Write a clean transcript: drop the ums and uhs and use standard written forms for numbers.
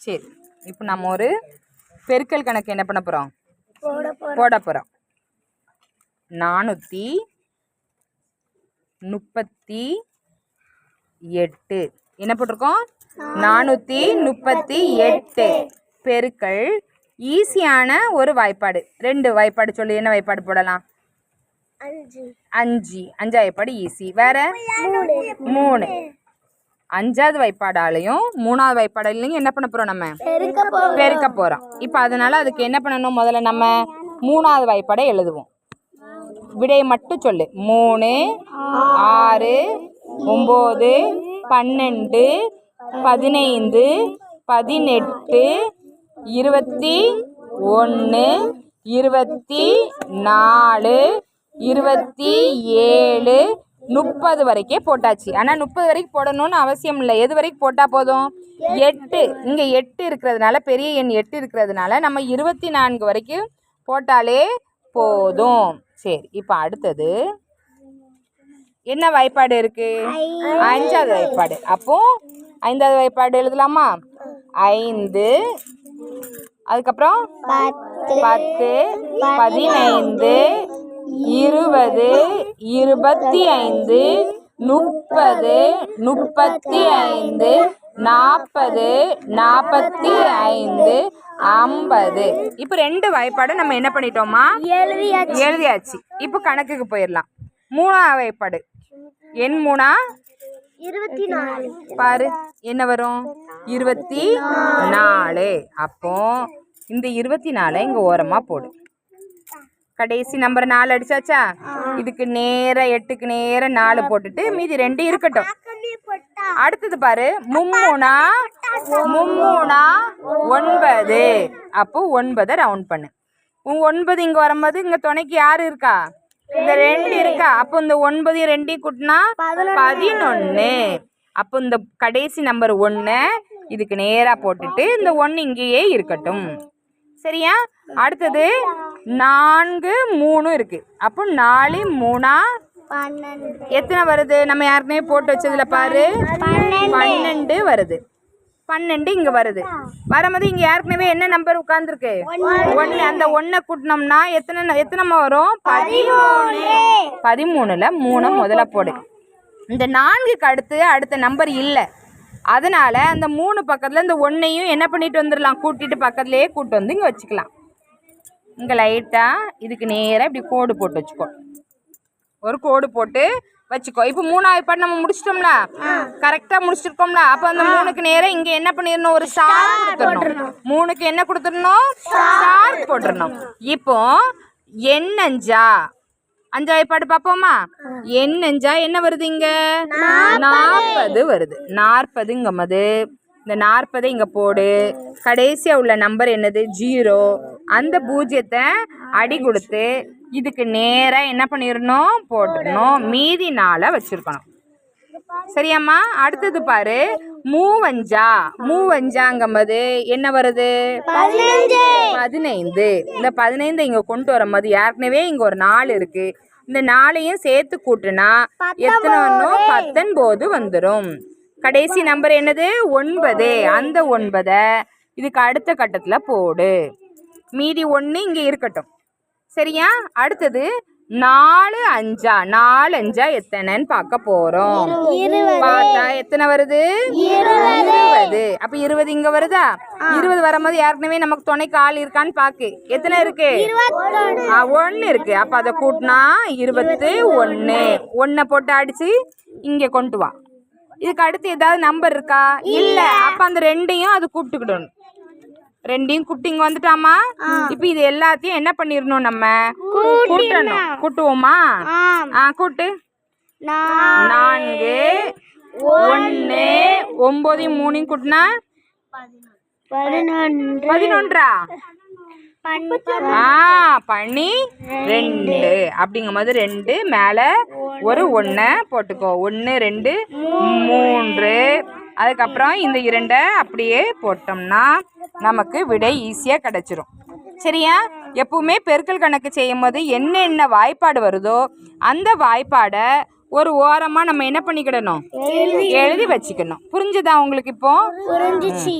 சரி, இப்போ நம்ம ஒரு பெருக்கல் கணக்கு என்ன பண்ண போகிறோம்? போட போகிறோம். 438 என்ன போட்டிருக்கோம்? 438 பெருக்கல் ஈஸியான ஒரு வாய்ப்பாடு. 2 வாய்ப்பாடு சொல்லி என்ன வாய்ப்பாடு போடலாம்? 5 வாய்ப்பாடு ஈஸி. வேற 3 5வது வாய்ப்பாடாலையும் 3வது வாய்ப்பாடாலையும் என்ன பண்ண போகிறோம்? நம்ம பெருக்க போகிறோம். இப்போ அதனால அதுக்கு என்ன பண்ணணும்? முதல்ல நம்ம 3வது வாய்ப்பாடை எழுதுவோம். விடையை மட்டும் சொல்லு. 3 6 9 12 15 18 21 24 27 30 வரைக்கும் போட்டாச்சு. ஆனால் 30 வரைக்கும் போடணும்னு அவசியம் இல்லை. எது வரைக்கும் போட்டால் போதும்? 8. இங்கே 8 இருக்கிறதுனால, பெரிய எண் 8 இருக்கிறதுனால நம்ம 24 வரைக்கும் போட்டாலே போதும். சரி, இப்போ அடுத்தது என்ன வாய்ப்பாடு இருக்கு? 5வது வாய்ப்பாடு. அப்போ 5வது வாய்ப்பாடு எழுதலாமா? 5 அதுக்கப்புறம் 10 15 20 25 30 35 40 45 50. இப்போ 2 வாய்ப்பாடு நம்ம என்ன பண்ணிட்டோமா? எழுதியாச்சு. இப்போ கணக்குக்கு போயிடலாம். 3வது வாய்ப்பாடு எண் 3 24 பாரு என்ன வரும்? 24. அப்போ இந்த 24 இங்கே ஓரமாக போடு. கடைசி நம்பர் 4 அடிச்சாச்சா? இதுக்கு நேராக 8க்கு நேராக 4 போட்டுட்டு மீதி 2 இருக்கட்டும். அடுத்தது பாரு, 3 9. அப்போ 9 ரவுண்ட் பண்ணு. 9 இங்கே வரும்போது இங்கே துணைக்கு யார் இருக்கா? இந்த 2 இருக்கா? அப்போ இந்த 9 2 கூட்டினா 11. அப்போ இந்த கடைசி நம்பர் 1 இதுக்கு நேராக போட்டுட்டு இந்த 1 இங்கேயே இருக்கட்டும். சரியா? அடுத்தது 4 3 இருக்கு. அப்போ 4 3 எத்தனை வருது? நம்ம யாருக்குமே போட்டு வச்சதுல பாரு 12 வருது. 12 இங்க வருது. வரும்போது இங்க யாருக்குமே என்ன நம்பர் உட்கார்ந்துருக்கு? 1. அந்த 1 கூட்டினோம்னா எத்தனை வரும்? 13. 13ல 3 முதல்ல போடு. இந்த 4க்கு அடுத்த நம்பர் இல்லை. அதனால அந்த 3 பக்கத்தில் இந்த 1ஐயும் என்ன பண்ணிட்டு வந்துடலாம்? கூட்டிட்டு பக்கத்துலேயே கூட்டு வந்து இங்கே வச்சுக்கலாம். இங்கே லைட்டாக இதுக்கு நேராக இப்படி கோடு போட்டு வச்சுக்கோ. ஒரு கோடு போட்டு வச்சுக்கோ. இப்போ 3வது வாய்ப்பாடு நம்ம முடிச்சிட்டோம்ல, கரெக்டாக முடிச்சிருக்கோம்ல. அப்போ அந்த 3க்கு நேராக இங்கே என்ன பண்ணிடணும்? ஒரு ஸ்டார் கொடுத்துடணும். 3க்கு என்ன கொடுத்துடணும்? ஸ்டார் போட்டுடணும். இப்போ எண் 5 வாய்ப்பாடு பார்ப்போமா? எண் 5 என்ன வருது? இங்க 40 வருது. 40ங்கும்போது இந்த 40 இங்க போடு. கடைசியா உள்ள நம்பர் என்னது? 0. அந்த 0த்தை அடி கொடுத்து இதுக்கு நேரா என்ன பண்ணிடணும்? போட்டுடணும். மீதி 4 வச்சிருக்கணும். சரியாம்மா? அடுத்தது பாரு, 35ங்கும்போது என்ன வருது? 15. இந்த 15 இங்க கொண்டு வரும்போது ஏற்கனவே இங்க ஒரு 4 இருக்கு. இந்த 4ஐயும் சேர்த்து கூட்டுனா எத்தனை வரணும்? 19 வந்துடும். கடைசி நம்பர் என்னது? 9. அந்த 9 இதுக்கு அடுத்த கட்டத்தில் போடு. மீதி 1 இங்கே இருக்கட்டும். சரியா? அடுத்தது 4 5 எத்தனைன்னு பார்க்க போறோம். பார்த்தா எத்தனை வருது? 20. அப்ப 20 இங்க வருதா? 20 வரும்போது ஏற்கனவே நமக்கு துணைக்கு ஆள் இருக்கான்னு பாக்கு. எத்தனை இருக்கு? 1 இருக்கு. அப்ப அதை கூட்டினா 21. 1 போட்டு அடிச்சு இங்க கொண்டு வா. இதுக்கு அடுத்து ஏதாவது நம்பர் இருக்கா? இல்ல. அப்ப அந்த 2ஐயும் அது கூப்பிட்டுக்கிடணும். 2ஐயும் குட்டிங்க வந்துட்டாமா? இப்ப இது எல்லாத்தையும் என்ன பண்ணிடணும்? நம்ம கூட்டணும். கூட்டுவோமா? கூட்டு. 4 1 9 3 கூட்டினா 11. 12 அப்படிங்கும்போது 2 மேல ஒரு 1 போட்டுக்கோ. 1 2 3. அதுக்கப்புறம் இந்த 2 அப்படியே போட்டோம்னா நமக்கு விடை ஈஸியாக கிடச்சிரும். சரியா? எப்பவுமே பெருக்கல் கணக்கு செய்யும் போது என்ன வாய்ப்பாடு வருதோ அந்த வாய்ப்பாடை ஒரு ஓரமாக நம்ம என்ன பண்ணிக்கிடணும்? எழுதி வச்சுக்கணும். புரிஞ்சுதா உங்களுக்கு? இப்போ புரிஞ்சிச்சு.